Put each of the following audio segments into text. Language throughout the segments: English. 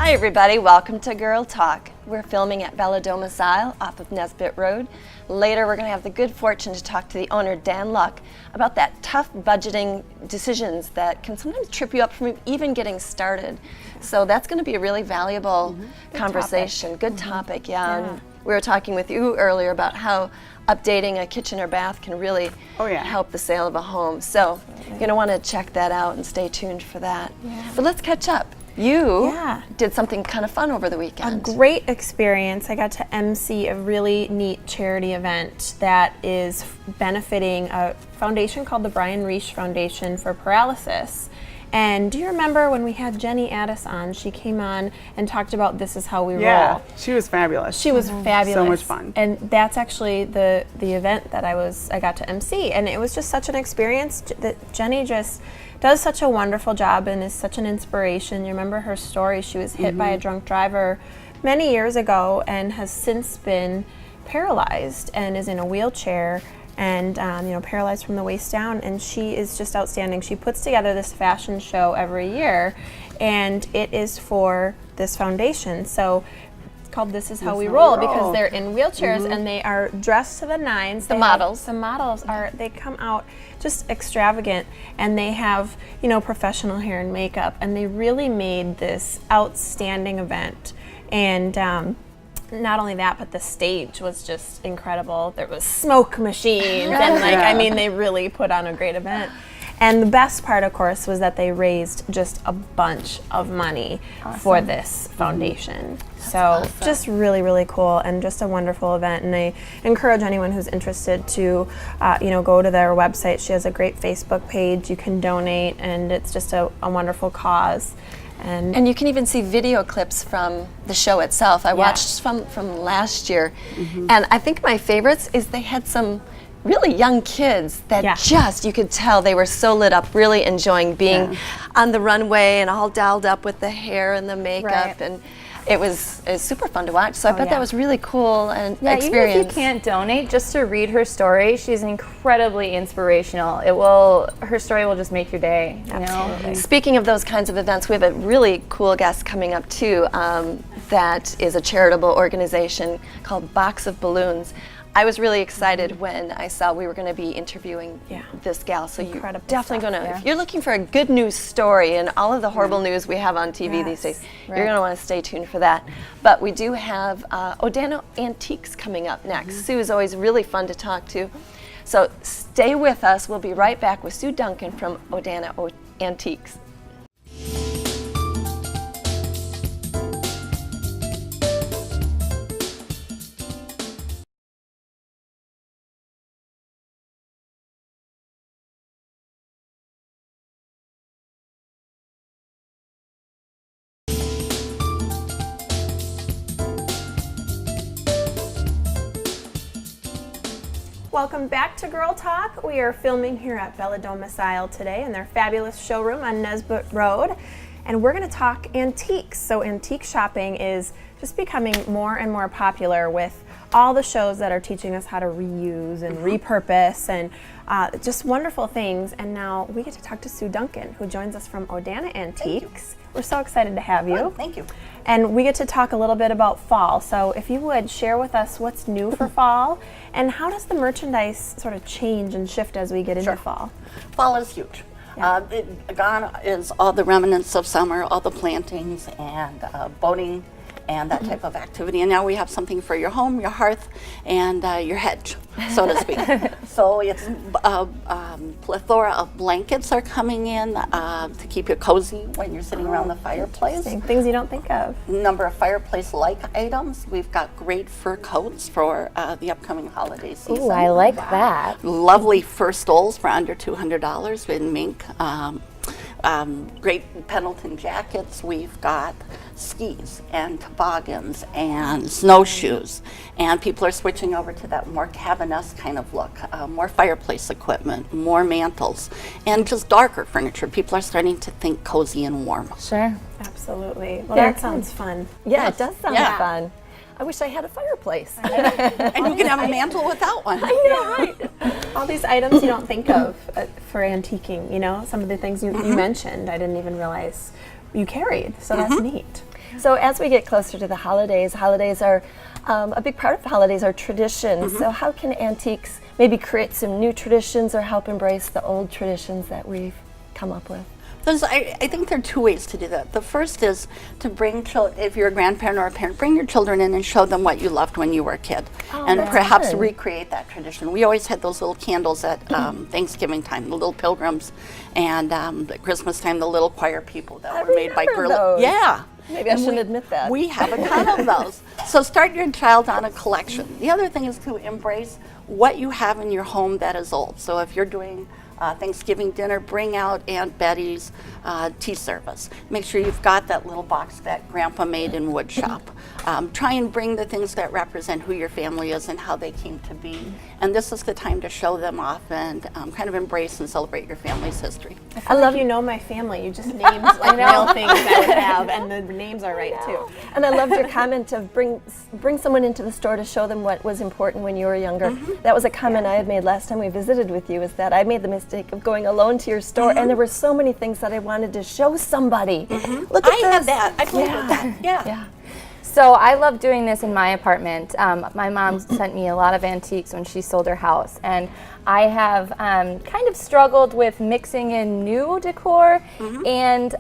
Hi everybody, welcome to Girl Talk. We're filming at Bella Domicile off of Nesbitt Road. Later we're going to have the good fortune to talk to the owner, Dan Luck, about that tough budgeting decisions that can sometimes trip you up from even getting started. So that's going to be a really valuable conversation. Good topic, yeah. And we were talking with you earlier about how updating a kitchen or bath can really help the sale of a home. So you're going to want to check that out and stay tuned for that. But let's catch up. You did something kind of fun over the weekend. A great experience. I got to MC a really neat charity event that is benefiting a foundation called the Brian Reich Foundation for Paralysis. And do you remember when we had Jenny Addis on? She came on and talked about This Is How We Roll. She was fabulous. She was fabulous. So much fun. And that's actually the event that I got to MC, and it was just such an experience that Jenny just does such a wonderful job and is such an inspiration. You remember her story? She was hit by a drunk driver many years ago and has since been paralyzed and is in a wheelchair and paralyzed from the waist down, and she is just outstanding. She puts together this fashion show every year, and it is for this foundation. So it's called This Is How We Roll because they're in wheelchairs and they are dressed to the nines. The models they come out just extravagant, and they have professional hair and makeup, and they really made this outstanding event. And not only that, but the stage was just incredible. There was smoke machines and they really put on a great event. And the best part, of course, was that they raised just a bunch of money for this foundation. So just really, really cool and just a wonderful event. And I encourage anyone who's interested to, go to their website. She has a great Facebook page. You can donate, and it's just a wonderful cause. And you can even see video clips from the show itself. I watched from last year, and I think my favorites is they had some really young kids that just, you could tell they were so lit up, really enjoying being on the runway and all dolled up with the hair and the makeup, and it was super fun to watch. So I bet that was really cool and experience. Even if you can't donate, just to read her story, she's incredibly inspirational. Her story will just make your day. Absolutely. Speaking of those kinds of events, we have a really cool guest coming up too. That is a charitable organization called Box of Balloons. I was really excited when I saw we were going to be interviewing this gal. So you're definitely going to, if you're looking for a good news story and all of the horrible news we have on TV these days, you're going to want to stay tuned for that. But we do have Odana Antiques coming up next. Sue is always really fun to talk to. So stay with us. We'll be right back with Sue Duncan from Odana Antiques. Welcome back to Girl Talk. We are filming here at Bella Domicile today in their fabulous showroom on Nesbitt Road, and we're going to talk antiques. So antique shopping is just becoming more and more popular with all the shows that are teaching us how to reuse and repurpose and just wonderful things. And now we get to talk to Sue Duncan, who joins us from Odana Antiques. We're so excited to have you. Thank you. And we get to talk a little bit about fall. So if you would share with us what's new for fall, and how does the merchandise sort of change and shift as we get into fall? Fall is huge. Gone is all the remnants of summer, all the plantings and boating and that type of activity. And now we have something for your home, your hearth, and your hedge, so to speak. So it's plethora of blankets are coming in to keep you cozy when you're sitting around the fireplace. Things you don't think of. Number of fireplace-like items. We've got great fur coats for the upcoming holiday season. Ooh, I like that. Lovely fur stoles for under $200 in mink. Great Pendleton jackets. We've got skis and toboggans and snowshoes, and people are switching over to that more cabin-esque kind of look, more fireplace equipment, more mantles, and just darker furniture. People are starting to think cozy and warm. Sure. Absolutely. Well, that sounds fun. Yeah, it does sound fun. I wish I had a fireplace. And you can have a mantle without one. I know, right? All these items you don't think of for antiquing, some of the things you mentioned, I didn't even realize you carried, so that's neat. So as we get closer to the holidays are a big part of the holidays are traditions. So how can antiques maybe create some new traditions or help embrace the old traditions that we've come up with? I think there are two ways to do that. The first is to bring if you're a grandparent or a parent, bring your children in and show them what you loved when you were a kid, and perhaps fun. recreate that tradition. We always had those little candles at Thanksgiving time, the little pilgrims, and at Christmas time, the little choir people that were made by remember girls. those. Yeah. Maybe I shouldn't admit that. We have a ton of those. So start your child on a collection. The other thing is to embrace what you have in your home that is old. So if you're doing Thanksgiving dinner, bring out Aunt Betty's tea service. Make sure you've got that little box that Grandpa made in wood shop. Try and bring the things that represent who your family is and how they came to be. And this is the time to show them off and kind of embrace and celebrate your family's history. I love you know my family. You just named like real things I would have, and the names are right too. And I loved your comment of bring someone into the store to show them what was important when you were younger. That was a comment I had made last time we visited with you, is that I made the mistake of going alone to your store, and there were so many things that I wanted to show somebody. Look at I this. had that. I played with that. Yeah. So I love doing this in my apartment. My mom sent me a lot of antiques when she sold her house, and I have kind of struggled with mixing in new decor and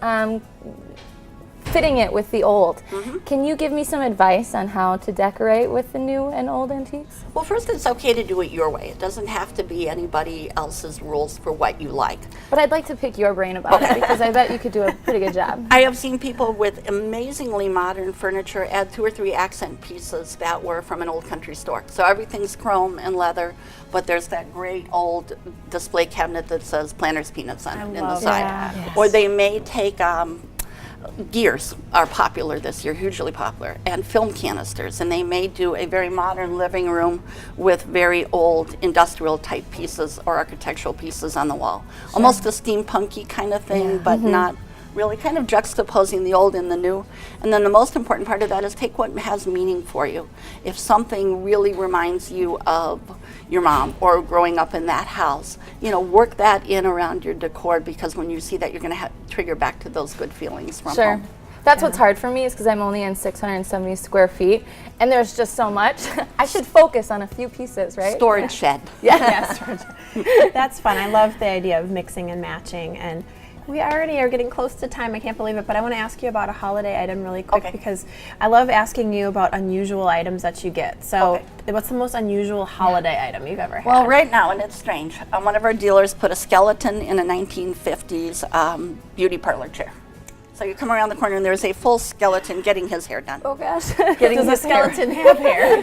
fitting it with the old. Can you give me some advice on how to decorate with the new and old antiques? Well, first, it's okay to do it your way. It doesn't have to be anybody else's rules for what you like. But I'd like to pick your brain about it, because I bet you could do a pretty good job. I have seen people with amazingly modern furniture add 2 or 3 accent pieces that were from an old country store. So everything's chrome and leather, but there's that great old display cabinet that says Planters Peanuts on it in the side. that. Or they may take gears are popular this year, hugely popular, and film canisters, and they may do a very modern living room with very old industrial type pieces or architectural pieces on the wall. Almost a steampunky kind of thing, but not really, kind of juxtaposing the old and the new. And then the most important part of that is take what has meaning for you. If something really reminds you of your mom or growing up in that house, work that in around your decor, because when you see that, you're going to trigger back to those good feelings from Sure. home. That's what's hard for me, is because I'm only in 670 square feet, and there's just so much. I should focus on a few pieces, right? Storage shed. Yes, that's fun. I love the idea of mixing and matching, and we already are getting close to time. I can't believe it, but I want to ask you about a holiday item really quick, because I love asking you about unusual items that you get. So what's the most unusual holiday item you've ever had? Well, right now, and it's strange, one of our dealers put a skeleton in a 1950s beauty parlor chair. So you come around the corner and there's a full skeleton getting his hair done. Oh gosh. Does a skeleton have hair?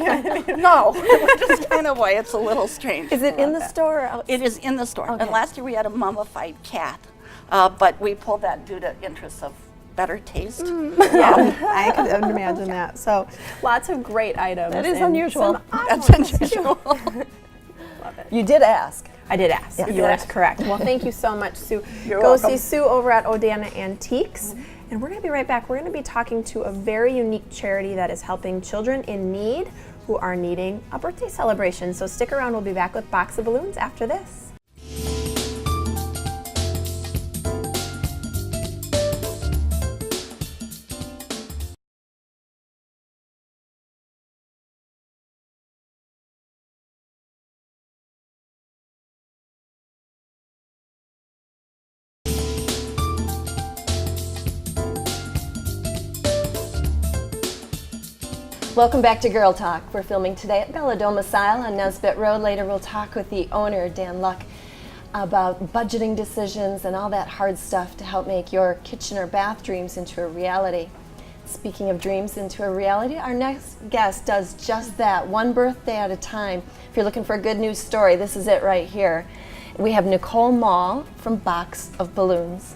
No, which is kind of why it's a little strange. Is it in the store or outside? It is in the store. And last year we had a mummified cat, but we pulled that due to interests of better taste. Yeah, I could imagine that. So lots of great items. That is and unusual. some odd That's ones, too. unusual. Love it. You did ask. I did ask. You are correct. Well, thank you so much, Sue. You're Go welcome. see Sue over at Odana Antiques. And we're going to be right back. We're going to be talking to a very unique charity that is helping children in need who are needing a birthday celebration. So stick around. We'll be back with Box of Balloons after this. Welcome back to Girl Talk. We're filming today at Domicile on Nesbitt Road. Later we'll talk with the owner, Dan Luck, about budgeting decisions and all that hard stuff to help make your kitchen or bath dreams into a reality. Speaking of dreams into a reality, our next guest does just that, one birthday at a time. If you're looking for a good news story, this is it right here. We have Nicole Moll from Box of Balloons.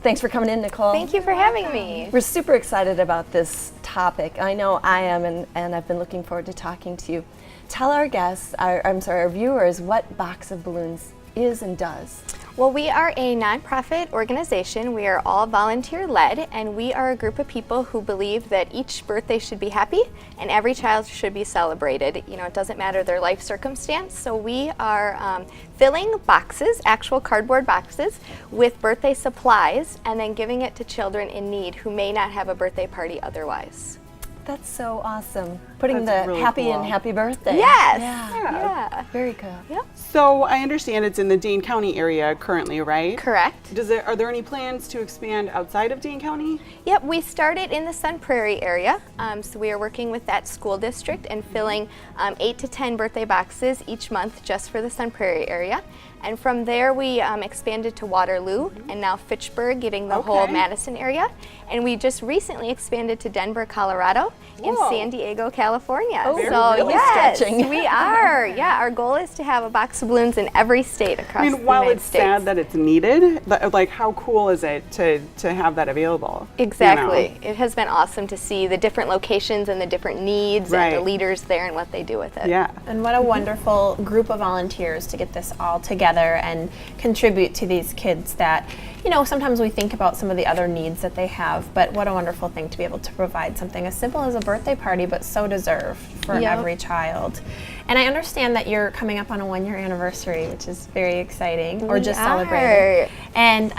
Thanks for coming in, Nicole. Thank you for having me. We're super excited about this topic. I know I am, and I've been looking forward to talking to you. Tell our guests, our viewers, what Box of Balloons is and does. Well, we are a nonprofit organization. We are all volunteer-led, and we are a group of people who believe that each birthday should be happy and every child should be celebrated. You know, it doesn't matter their life circumstance. So we are filling boxes, actual cardboard boxes, with birthday supplies and then giving it to children in need who may not have a birthday party otherwise. That's so awesome. Putting That's the really happy cool. and happy birthday. Yes! Yeah. Very cool. Yep. So I understand it's in the Dane County area currently, right? Correct. Are there any plans to expand outside of Dane County? Yep, we started in the Sun Prairie area. So we are working with that school district and filling 8 to 10 birthday boxes each month just for the Sun Prairie area. And from there we expanded to Waterloo and now Fitchburg, getting the whole Madison area. And we just recently expanded to Denver, Colorado, and San Diego, California. Oh, so really yes, stretching. we are. Yeah, our goal is to have a box of balloons in every state across the While United it's States. sad that it's needed, like how cool is it to have that available? Exactly. You know? It has been awesome to see the different locations and the different needs and the Right. leaders there and what they do with it. Yeah. And what a wonderful group of volunteers to get this all together and contribute to these kids that, you know, sometimes we think about some of the other needs that they have, but what a wonderful thing to be able to provide something as simple as a birthday party, but so deserved for Yep. every child. And I understand that you're coming up on a 1-year anniversary, which is very exciting, or We just are. celebrated. And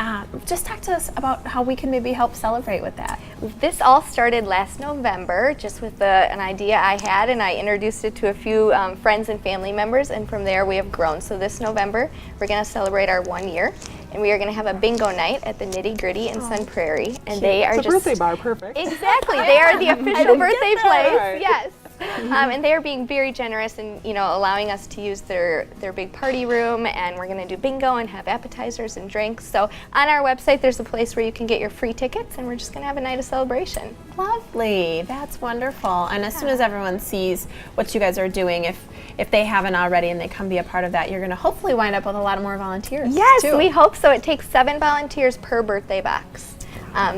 just talk to us about how we can maybe help celebrate with that. This all started last November, just with an idea I had, and I introduced it to a few friends and family members, and from there we have grown. So this November, we're going to celebrate our 1 year, and we are going to have a bingo night at the Nitty Gritty in Sun Prairie, and they are It's a just birthday bar, perfect. exactly. They are the official birthday place. Right. Yes. And they are being very generous and, you know, allowing us to use their big party room, and we're going to do bingo and have appetizers and drinks. So on our website there's a place where you can get your free tickets, and we're just going to have a night of celebration. Lovely, that's wonderful. And as soon as everyone sees what you guys are doing, if they haven't already and they come be a part of that, you're going to hopefully wind up with a lot more volunteers. Yes, too. we hope so. It takes 7 volunteers per birthday box.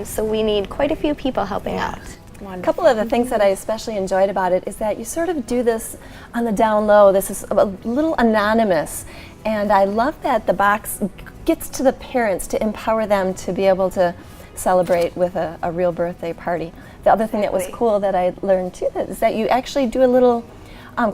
So we need quite a few people helping out. A couple of the things that I especially enjoyed about it is that you sort of do this on the down low. This is a little anonymous, and I love that the box gets to the parents to empower them to be able to celebrate with a real birthday party. The other thing that was cool that I learned too is that you actually do a little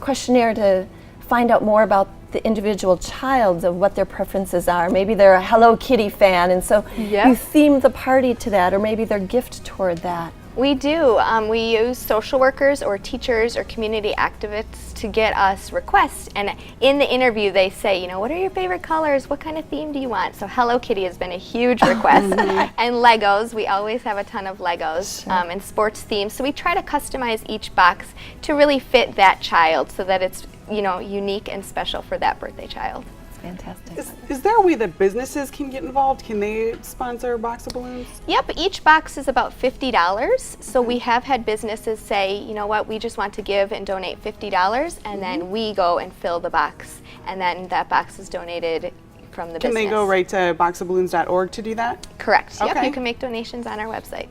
questionnaire to find out more about the individual child, of what their preferences are. Maybe they're a Hello Kitty fan, and so you theme the party to that, or maybe their gift toward that. We do. We use social workers or teachers or community activists to get us requests, and in the interview they say, you know, what are your favorite colors? What kind of theme do you want? So Hello Kitty has been a huge request, and Legos. We always have a ton of Legos and sports themes. So we try to customize each box to really fit that child, so that it's, you know, unique and special for that birthday child. Fantastic. Is there a way that businesses can get involved? Can they sponsor a box of balloons? Yep, each box is about $50. So we have had businesses say, you know what, we just want to give and donate $50, and then we go and fill the box, and then that box is donated from the business. Can they go right to boxofballoons.org to do that? Correct. Yep, Okay. you can make donations on our website.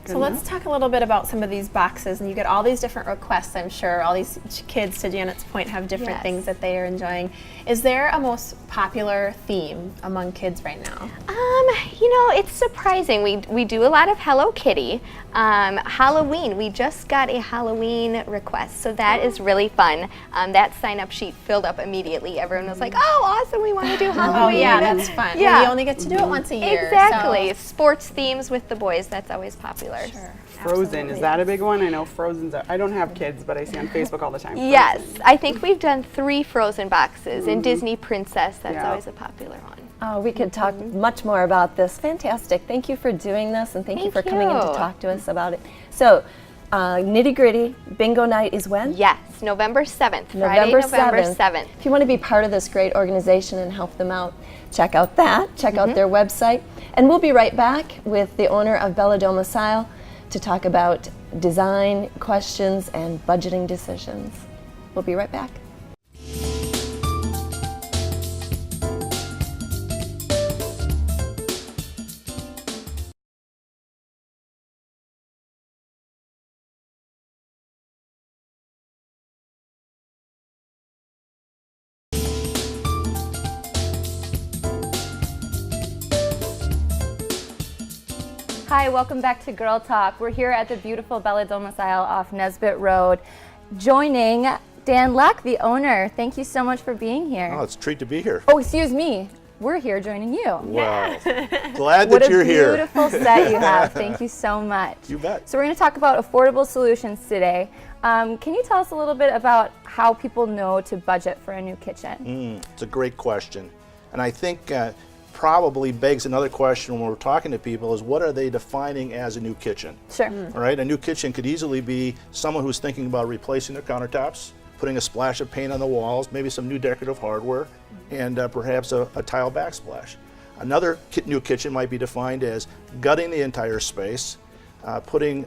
So let's talk a little bit about some of these boxes, and you get all these different requests, I'm sure. All these kids, to Janet's point, have different things that they are enjoying. Is there a most popular theme among kids right now? You know, it's surprising. We do a lot of Hello Kitty. Halloween, we just got a Halloween request, so that is really fun. That sign-up sheet filled up immediately. Everyone was like, oh, awesome, we want to do Halloween. Oh yeah, that's fun. Yeah. You only get to do it once a year. Exactly. So. Sports themes with the boys, that's always popular. Sure. Frozen, is that a big one? I know Frozen's I don't have kids, but I see on Facebook all the time. Yes, Frozen. I think we've done 3 Frozen boxes, and Disney Princess, that's Yeah. always a popular one. Oh, we could talk much more about this. Fantastic. Thank you for doing this, and thank you for coming in to you. talk to us about it. So, Nitty Gritty Bingo Night is when? Yes, November 7th, Friday, November 7th. If you want to be part of this great organization and help them out, check out that. Check out their website. And we'll be right back with the owner of Bella Domicile to talk about design questions and budgeting decisions. We'll be right back. Hi, welcome back to Girl Talk. We're here at the beautiful Bella Domicile off Nesbitt Road, joining Dan Luck, the owner. Thank you so much for being here. Oh, it's a treat to be here. Oh, excuse me. We're here joining you. Wow. Glad What that you're a here. beautiful set you have. Thank you so much. You bet. So we're going to talk about affordable solutions today. Can you tell us a little bit about how people know to budget for a new kitchen? It's a great question. And I think probably begs another question when we're talking to people is what are they defining as a new kitchen? Sure. All right, a new kitchen could easily be someone who's thinking about replacing their countertops, putting a splash of paint on the walls, maybe some new decorative hardware, and perhaps a tile backsplash. Another new kitchen might be defined as gutting the entire space, totally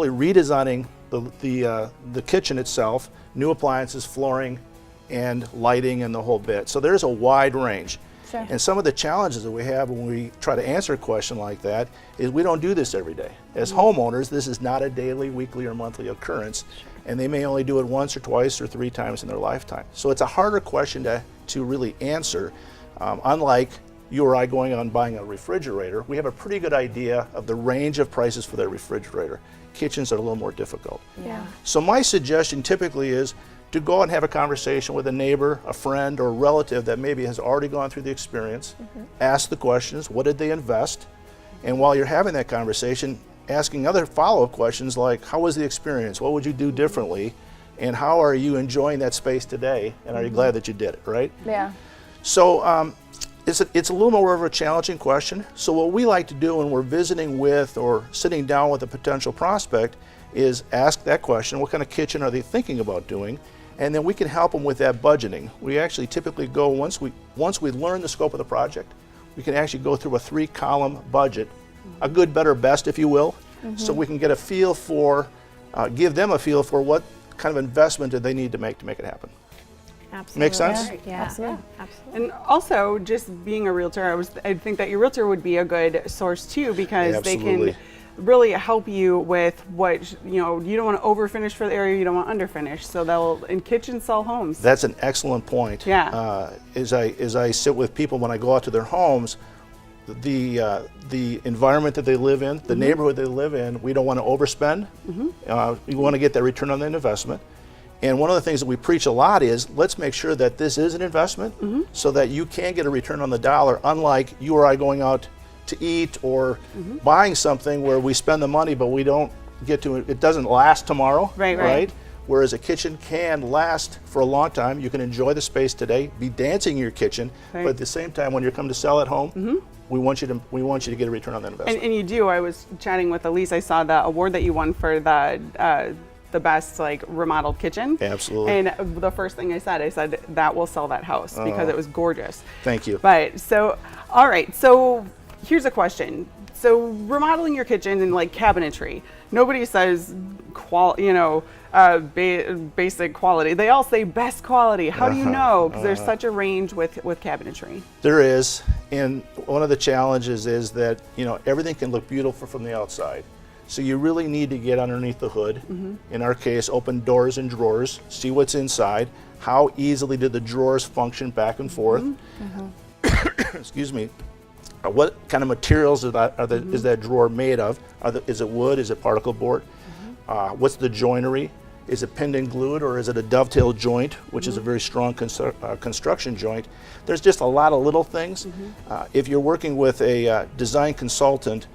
redesigning the kitchen itself, new appliances, flooring, and lighting, and the whole bit. So there's a wide range. Sure. And some of the challenges that we have when we try to answer a question like that is we don't do this every day. As homeowners, this is not a daily, weekly, or monthly occurrence, and they may only do it once or twice or 3 times in their lifetime. So it's a harder question to really answer. Unlike you or I going out and buying a refrigerator, we have a pretty good idea of the range of prices for that refrigerator. Kitchens are a little more difficult. Yeah. So my suggestion typically is to go out and have a conversation with a neighbor, a friend, or a relative that maybe has already gone through the experience. Ask the questions, what did they invest? And while you're having that conversation, asking other follow-up questions like, how was the experience? What would you do differently? And how are you enjoying that space today? And are you glad that you did it, right? Yeah. So it's a little more of a challenging question. So what we like to do when we're visiting with or sitting down with a potential prospect is ask that question, what kind of kitchen are they thinking about doing? And then we can help them with that budgeting. We actually typically go, once we learn the scope of the project, we can actually go through a 3-column budget, a good, better, best, if you will, so we can get a feel for, give them a feel for what kind of investment do they need to make it happen. Absolutely. Make sense? Yeah. Absolutely. Absolutely. And also, just being a realtor, I think that your realtor would be a good source too, because they Absolutely. can really help you with what, you don't want to overfinish for the area, you don't want to underfinish. So and kitchens sell homes. That's an excellent point. Yeah. As I sit with people when I go out to their homes, the environment that they live in, the neighborhood they live in, we don't want to overspend. We want to get that return on the investment. And one of the things that we preach a lot is let's make sure that this is an investment so that you can get a return on the dollar, unlike you or I going out to eat or buying something where we spend the money but we don't get to it doesn't last tomorrow. Right? Whereas a kitchen can last for a long time. You can enjoy the space today, be dancing in your kitchen, but at the same time when you come to sell at home, we want you to get a return on that investment. And you do. I was chatting with Elise. I saw the award that you won for the best remodeled kitchen. Absolutely. And the first thing I said that will sell that house because it was gorgeous. Thank you. But all right. So here's a question. So remodeling your kitchen and cabinetry, nobody says basic quality. They all say best quality. How do you know? Because there's such a range with cabinetry. There is, and one of the challenges is that everything can look beautiful from the outside. So you really need to get underneath the hood. In our case, open doors and drawers, see what's inside. How easily did the drawers function back and forth? Excuse me. What kind of materials is that drawer made of? Is it wood? Is it particle board? What's the joinery? Is it pinned and glued, or is it a dovetail joint, which is a very strong construction joint? There's just a lot of little things. If you're working with a design consultant,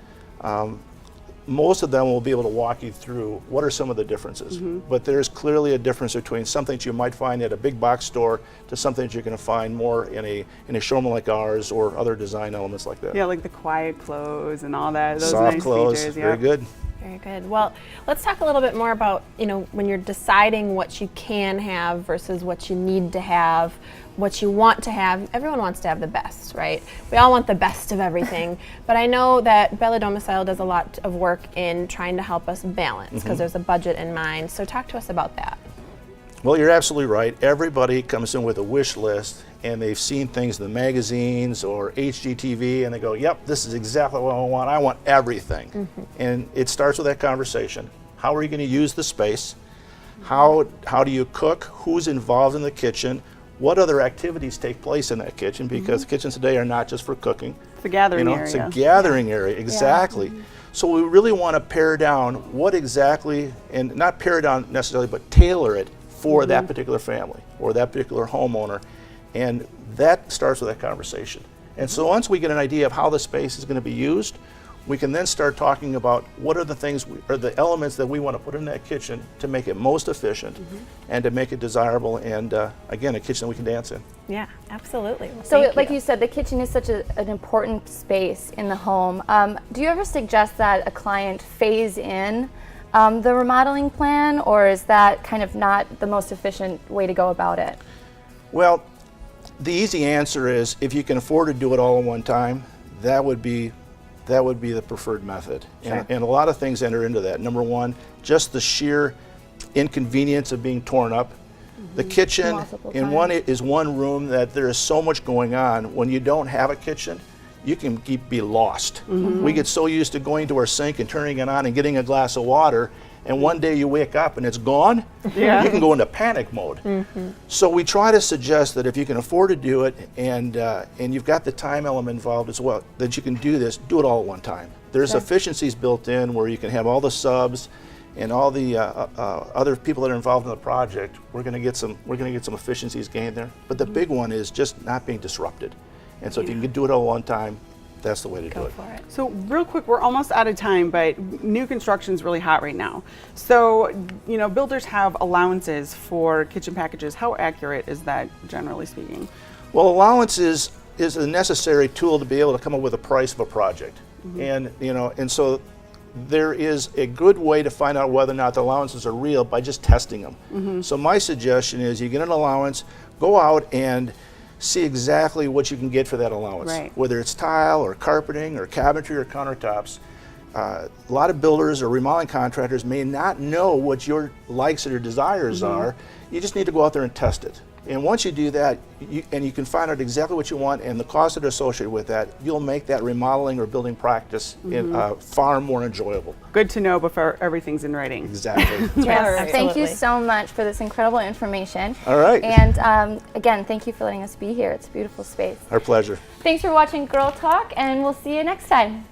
most of them will be able to walk you through what are some of the differences. But there's clearly a difference between something that you might find at a big box store to something that you're going to find more in a showroom like ours or other design elements like that. Yeah, like the quiet close and all that. Those Soft nice close, features. very good. Very good. Well, let's talk a little bit more about, when you're deciding what you can have versus what you need to have, what you want to have. Everyone wants to have the best, right? We all want the best of everything. But I know that Bella Domicile does a lot of work in trying to help us balance because there's a budget in mind. So talk to us about that. Well, you're absolutely right. Everybody comes in with a wish list and they've seen things in the magazines or HGTV and they go, yep, this is exactly what I want. I want everything. And it starts with that conversation. How are you going to use the space? How do you cook? Who's involved in the kitchen? What other activities take place in that kitchen? Because kitchens today are not just for cooking. It's a gathering area. It's a gathering area, exactly. So we really want to pare down what exactly, and not pare down necessarily, but tailor it for that particular family or that particular homeowner. And that starts with that conversation. And so once we get an idea of how the space is going to be used, we can then start talking about what are the things, or the elements that we want to put in that kitchen to make it most efficient and to make it desirable, and again, a kitchen that we can dance in. Yeah, absolutely. Well, So, thank like you said, the kitchen is such an important space in the home. Do you ever suggest that a client phase in the remodeling plan, or is that kind of not the most efficient way to go about it? Well, the easy answer is if you can afford to do it all at one time, that would be the preferred method. Sure. And a lot of things enter into that. Number one, just the sheer inconvenience of being torn up. The kitchen in one room that there is so much going on. When you don't have a kitchen, you can be lost. We get so used to going to our sink and turning it on and getting a glass of water, and one day you wake up and it's gone, you can go into panic mode. So we try to suggest that if you can afford to do it, and you've got the time element involved as well, that you can do this, do it all at one time. There's efficiencies built in where you can have all the subs and all the other people that are involved in the project. We're going to get some efficiencies gained there. But the big one is just not being disrupted. And so if you can do it all at one time, that's the way to do it. So real quick, we're almost out of time, but new construction is really hot right now. So, you know, builders have allowances for kitchen packages. How accurate is that, generally speaking? Well, allowance is a necessary tool to be able to come up with a price of a project. And, you know, and so there is a good way to find out whether or not the allowances are real by just testing them. So my suggestion is you get an allowance, go out and see exactly what you can get for that allowance, whether it's tile or carpeting or cabinetry or countertops. A lot of builders or remodeling contractors may not know what your likes or your desires are. You just need to go out there and test it. And once you do that, you can find out exactly what you want and the costs that are associated with that, you'll make that remodeling or building practice far more enjoyable. Good to know before everything's in writing. Exactly. Yes, thank you so much for this incredible information. All right. And again, thank you for letting us be here. It's a beautiful space. Our pleasure. Thanks for watching Girl Talk, and we'll see you next time.